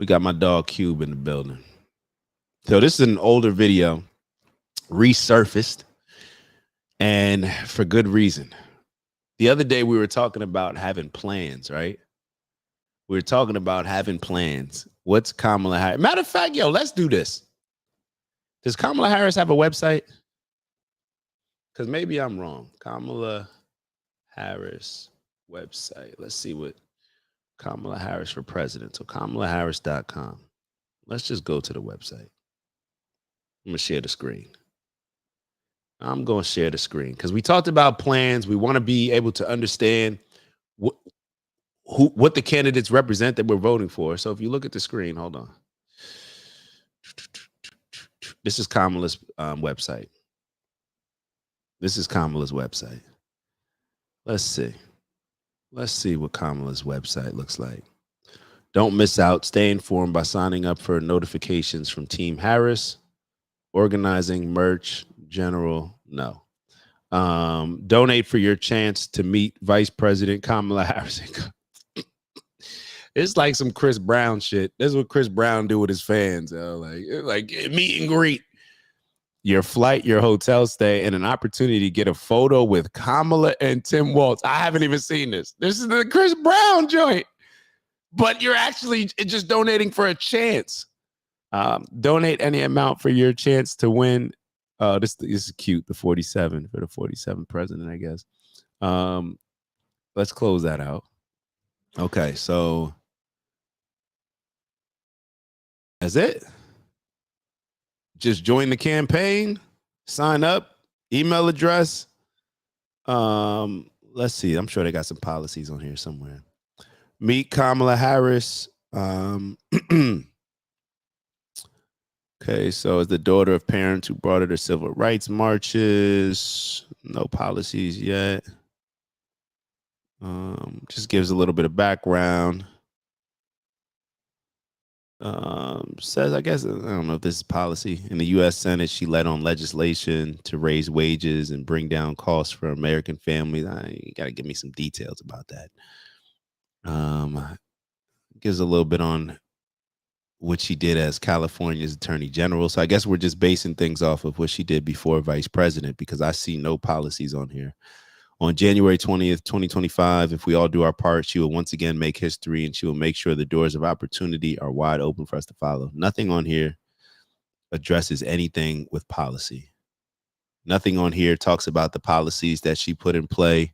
We got my dog Cube in the building. So this is an older video, resurfaced, and for good reason. The other day we were talking about having plans, right? We were talking about having plans. What's Kamala Harris? Matter of fact, yo, let's do this. Does Kamala Harris have a website? Because maybe I'm wrong. Kamala Harris website. Let's see what Kamala Harris for president. So KamalaHarris.com. Let's just go to the website. I'm going to share the screen. I'm going to share the screen because we talked about plans. We want to be able to understand what the candidates represent that we're voting for. So if you look at the screen, hold on. This is Kamala's website. This is Kamala's website. Let's see. Let's see what Kamala's website looks like. Don't miss out. Stay informed by signing up for notifications from Team Harris. Organizing, merch, general, no. Donate for your chance to meet Vice President Kamala Harris. It's like some Chris Brown shit. This is what Chris Brown do with his fans. Like meet and greet. Your flight, your hotel stay, and an opportunity to get a photo with Kamala and Tim Walz. I haven't even seen this. This is the Chris Brown joint. But you're actually just donating for a chance. Donate any amount for your chance to win. This is cute. The 47 for the 47 president, I guess. Let's close that out. Okay, so that's it. Just join the campaign, sign up, email address. Let's see. I'm sure they got some policies on here somewhere. Meet Kamala Harris. Okay, so as the daughter of parents who brought her to civil rights marches, no policies yet. Just gives a little bit of background. Says, I guess, I don't know if this is policy. In the U.S. Senate, she led on legislation to raise wages and bring down costs for American families. You got to give me some details about that. Gives a little bit on what she did as California's attorney general. So I guess we're just basing things off of what she did before vice president, because I see no policies on here. On January 20th, 2025, if we all do our part, she will once again make history, and she will make sure the doors of opportunity are wide open for us to follow. Nothing on here addresses anything with policy. Nothing on here talks about the policies that she put in play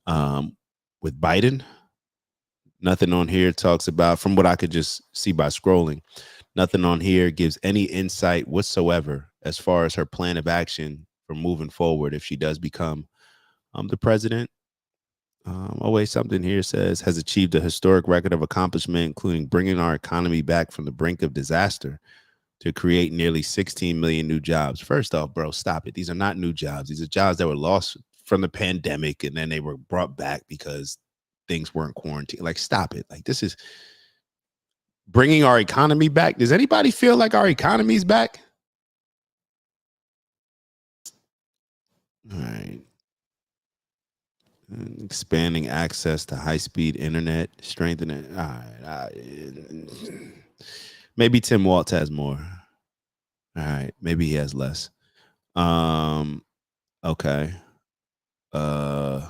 with Biden. Nothing on here talks about, from what I could just see by scrolling, nothing on here gives any insight whatsoever as far as her plan of action for moving forward if she does become the president. Always something here says has achieved a historic record of accomplishment, including bringing our economy back from the brink of disaster to create nearly 16 million new jobs. First off, bro, stop it. These are not new jobs. These are jobs that were lost from the pandemic, and then they were brought back because things weren't quarantined. Like, stop it. Like, this is bringing our economy back. Does anybody feel like our economy's back? All right. Expanding access to high-speed internet, strengthening. All right. Maybe Tim Walz has more. All right. Maybe he has less. Okay. No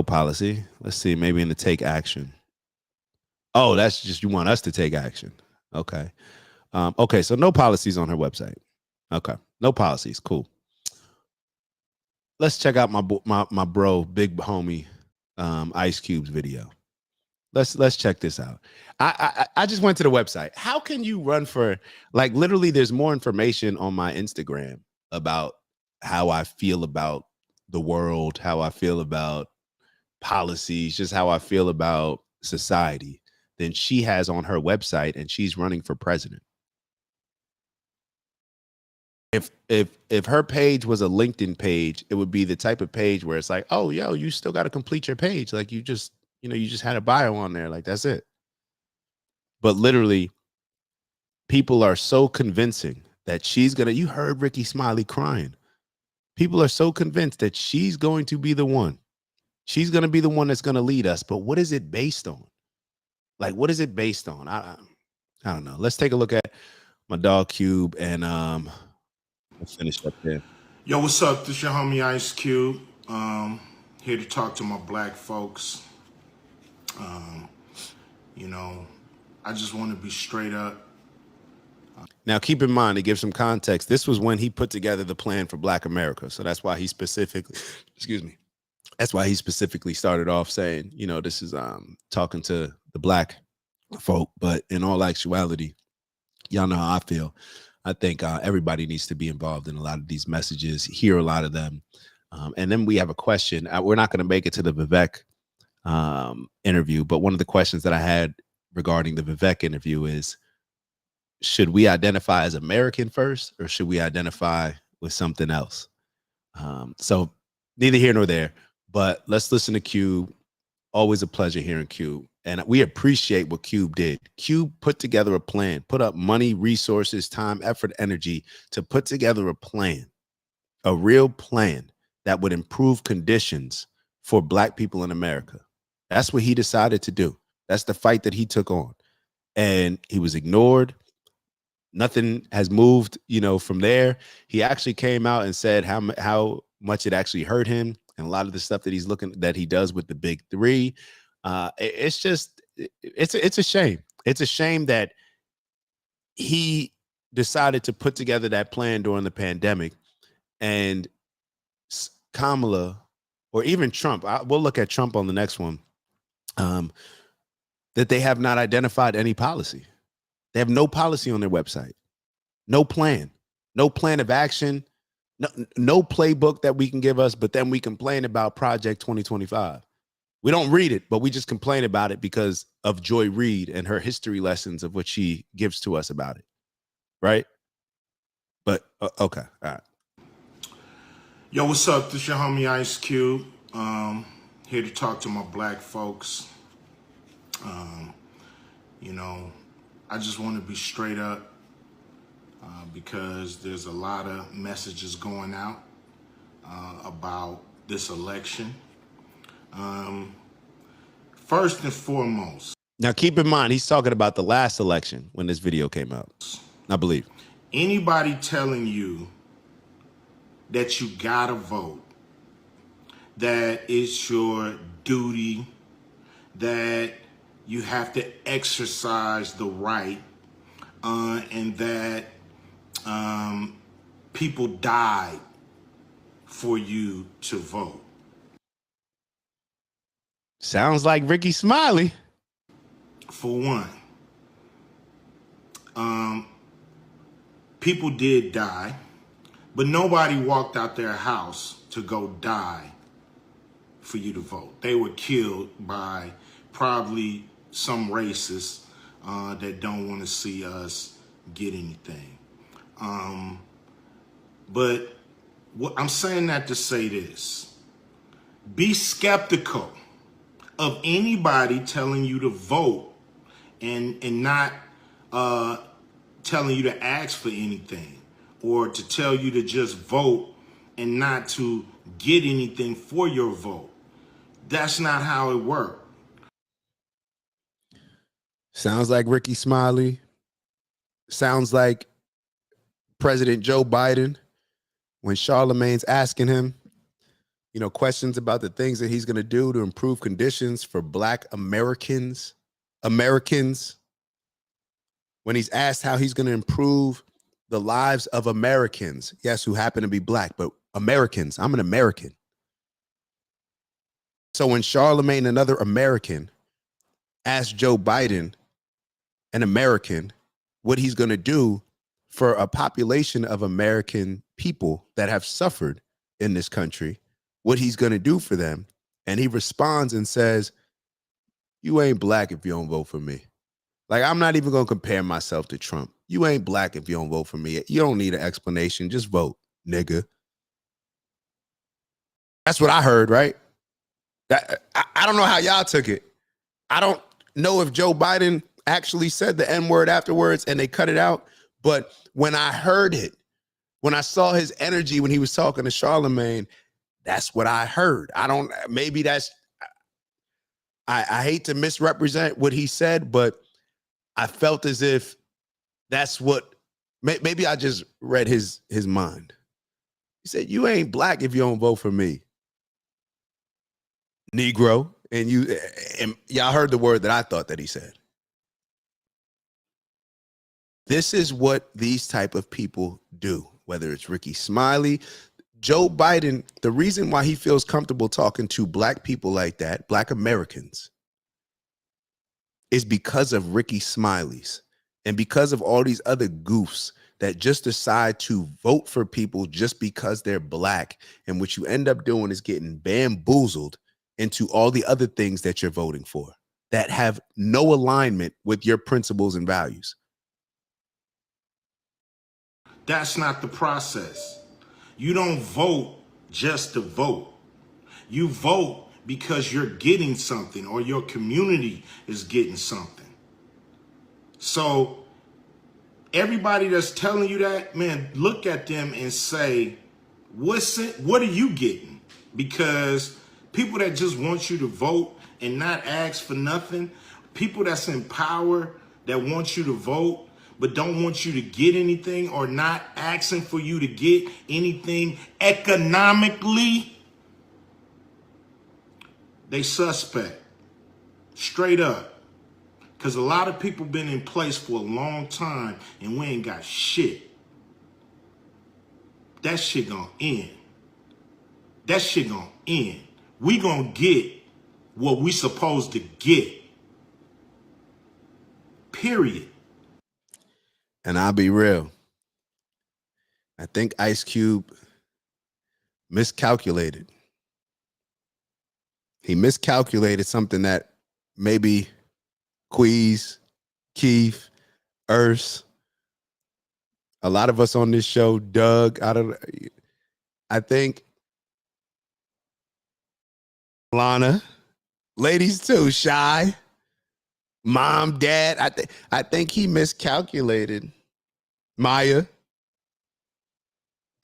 policy. Let's see. Maybe in the take action. Oh, that's just, you want us to take action. Okay. Okay. So no policies on her website. Okay. No policies. Cool. Let's check out my bro, big homie, Ice Cube's video. Let's check this out. I just went to the website. How can you run for, like, literally there's more information on my Instagram about how I feel about the world, how I feel about policies, just how I feel about society than she has on her website, and she's running for president. If her page was a LinkedIn page, it would be the type of page where it's like, oh, yo, you still got to complete your page. Like, you just had a bio on there. Like, that's it. But literally, people are so convincing that she's going to, you heard Ricky Smiley crying. People are so convinced that she's going to be the one. She's going to be the one that's going to lead us. But what is it based on? Like, what is it based on? I don't know. Let's take a look at my dog Cube, and we'll finish up there. Yo, what's up? This your homie Ice Cube. Here to talk to my black folks. You know, I just want to be straight up. Now, keep in mind, to give some context, this was when he put together the plan for Black America. So that's why he specifically, excuse me, that's why he specifically started off saying, you know, this is talking to the black folk. But in all actuality, y'all know how I feel. I think everybody needs to be involved in a lot of these messages, hear a lot of them. And then we have a question. We're not going to make it to the Vivek interview, but one of the questions that I had regarding the Vivek interview is, should we identify as American first, or should we identify with something else? So neither here nor there, but let's listen to Cube. Always a pleasure hearing Cube. And we appreciate what Cube did. Cube put together a plan, put up money, resources, time, effort, energy to put together a plan, a real plan that would improve conditions for Black people in America. That's what he decided to do. That's the fight that he took on. And he was ignored. Nothing has moved, you know, from there. He actually came out and said how much it actually hurt him, and a lot of the stuff that he does with the big three. It's a shame. It's a shame that he decided to put together that plan during the pandemic, and Kamala, or even Trump, we'll look at Trump on the next one, that they have not identified any policy. They have no policy on their website, no plan of action, no playbook that we can give us, but then we complain about Project 2025. We don't read it, but we just complain about it because of Joy Reid and her history lessons of what she gives to us about it, right? But, okay, all right. Yo, what's up? This your homie Ice Cube. Here to talk to my black folks. You know, I just want to be straight up because there's a lot of messages going out about this election. First and foremost. Now, keep in mind, he's talking about the last election when this video came out, I believe. Anybody telling you that you gotta vote, that it's your duty, that you have to exercise the right, and that people died for you to vote. Sounds like Ricky Smiley. For one, people did die, but nobody walked out their house to go die for you to vote. They were killed by probably some racists that don't want to see us get anything. But what I'm saying that to say this: be skeptical of anybody telling you to vote and not telling you to ask for anything, or to tell you to just vote and not to get anything for your vote. That's not how it works. Sounds like Ricky Smiley. Sounds like President Joe Biden when Charlemagne's asking him, you know, questions about the things that he's going to do to improve conditions for Black Americans. When he's asked how he's going to improve the lives of Americans, yes, who happen to be Black, but Americans. I'm an American. So when Charlemagne, another American, asked Joe Biden, an American, what he's going to do for a population of American people that have suffered in this country, what he's going to do for them, and he responds and says, you ain't Black if you don't vote for me. Like, I'm not even going to compare myself to Trump. You ain't Black if you don't vote for me. You don't need an explanation. Just vote, nigga. That's what I heard, right? I don't know how y'all took it. I don't know if Joe Biden actually said the N-word afterwards and they cut it out. But when I heard it, when I saw his energy when he was talking to Charlemagne, that's what I heard. Maybe that's, I hate to misrepresent what he said, but I felt as if that's what, maybe I just read his mind. He said, you ain't black if you don't vote for me, Negro. And y'all heard the word that I thought that he said. This is what these type of people do, whether it's Ricky Smiley, Joe Biden. The reason why he feels comfortable talking to black people like that, black Americans, is because of Ricky Smiley's and because of all these other goofs that just decide to vote for people just because they're black. And what you end up doing is getting bamboozled into all the other things that you're voting for that have no alignment with your principles and values. That's not the process. You don't vote just to vote. You vote because you're getting something or your community is getting something. So everybody that's telling you that, man, look at them and say, what are you getting? Because people that just want you to vote and not ask for nothing, people that's in power that want you to vote but don't want you to get anything or not asking for you to get anything economically, they suspect, straight up. Because a lot of people been in place for a long time and we ain't got shit. That shit gonna end. That shit gonna end. We gonna get what we supposed to get. Period. And I'll be real. I think Ice Cube miscalculated. He miscalculated something that maybe Queez, Keith, Urs, a lot of us on this show, Doug, I think Lana, ladies too, Shy, Mom, Dad. I think he miscalculated. Maya.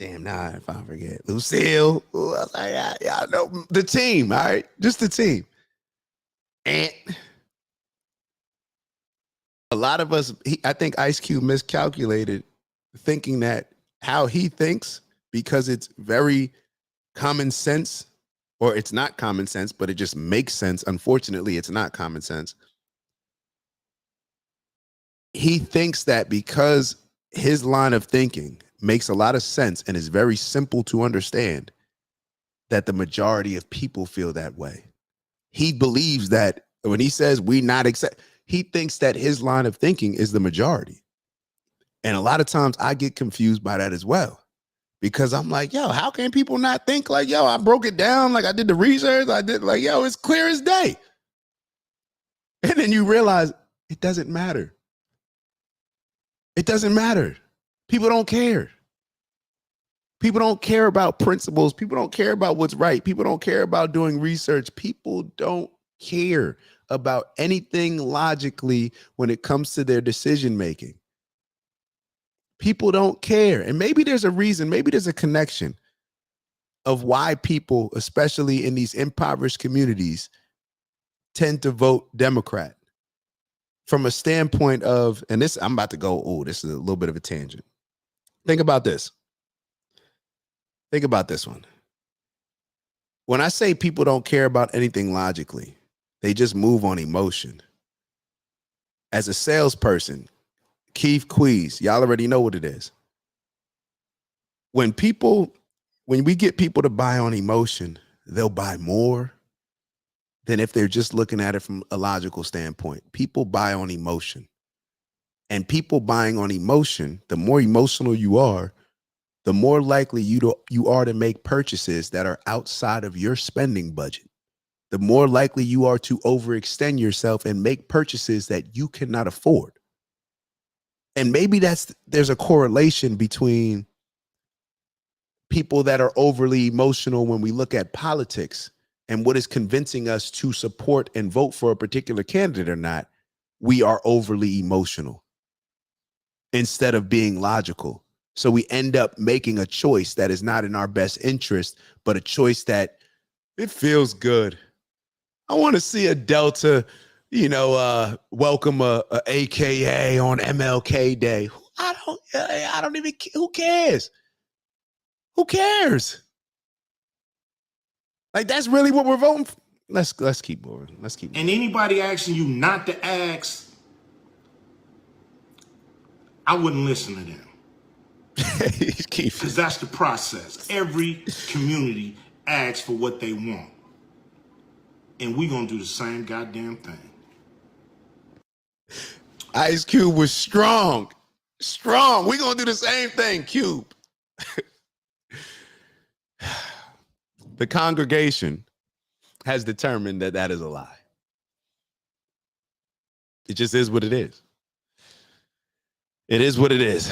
Damn, now if I forget. Lucille. Ooh, I was like, yeah, know the team, all right? Just the team. And a lot of us, I think Ice Cube miscalculated, thinking that how he thinks, because it's very common sense, or it's not common sense, but it just makes sense. Unfortunately, it's not common sense. He thinks that because his line of thinking makes a lot of sense and is very simple to understand, that the majority of people feel that way. He believes that when he says we not accept, he thinks that his line of thinking is the majority. And a lot of times I get confused by that as well, because I'm like, yo, how can people not think like, yo, I broke it down, like I did the research, I did, like, yo, it's clear as day. And then you realize it doesn't matter. It doesn't matter. People don't care. People don't care about principles. People don't care about what's right. People don't care about doing research. People don't care about anything logically when it comes to their decision making. People don't care. And maybe there's a reason, maybe there's a connection of why people, especially in these impoverished communities, tend to vote Democrat. From a standpoint of, and this, I'm about to go, oh, this is a little bit of a tangent. Think about this. Think about this one. When I say people don't care about anything logically, they just move on emotion. As a salesperson, Keith Queez, y'all already know what it is. When we get people to buy on emotion, they'll buy more than if they're just looking at it from a logical standpoint. People buy on emotion. And people buying on emotion, the more emotional you are, the more likely you are to make purchases that are outside of your spending budget. The more likely you are to overextend yourself and make purchases that you cannot afford. And maybe there's a correlation between people that are overly emotional when we look at politics and what is convincing us to support and vote for a particular candidate or not. We are overly emotional instead of being logical. So we end up making a choice that is not in our best interest, but a choice that it feels good. I want to see a Delta, welcome a AKA on MLK Day. I don't even. Who cares? Who cares? Like, that's really what we're voting for. Let's keep moving. Let's keep moving. And anybody asking you not to ask, I wouldn't listen to them. Because that's the process. Every community asks for what they want. And we're going to do the same goddamn thing. Ice Cube was strong. Strong. We're going to do the same thing, Cube. The congregation has determined that that is a lie. It just is what it is. It is what it is.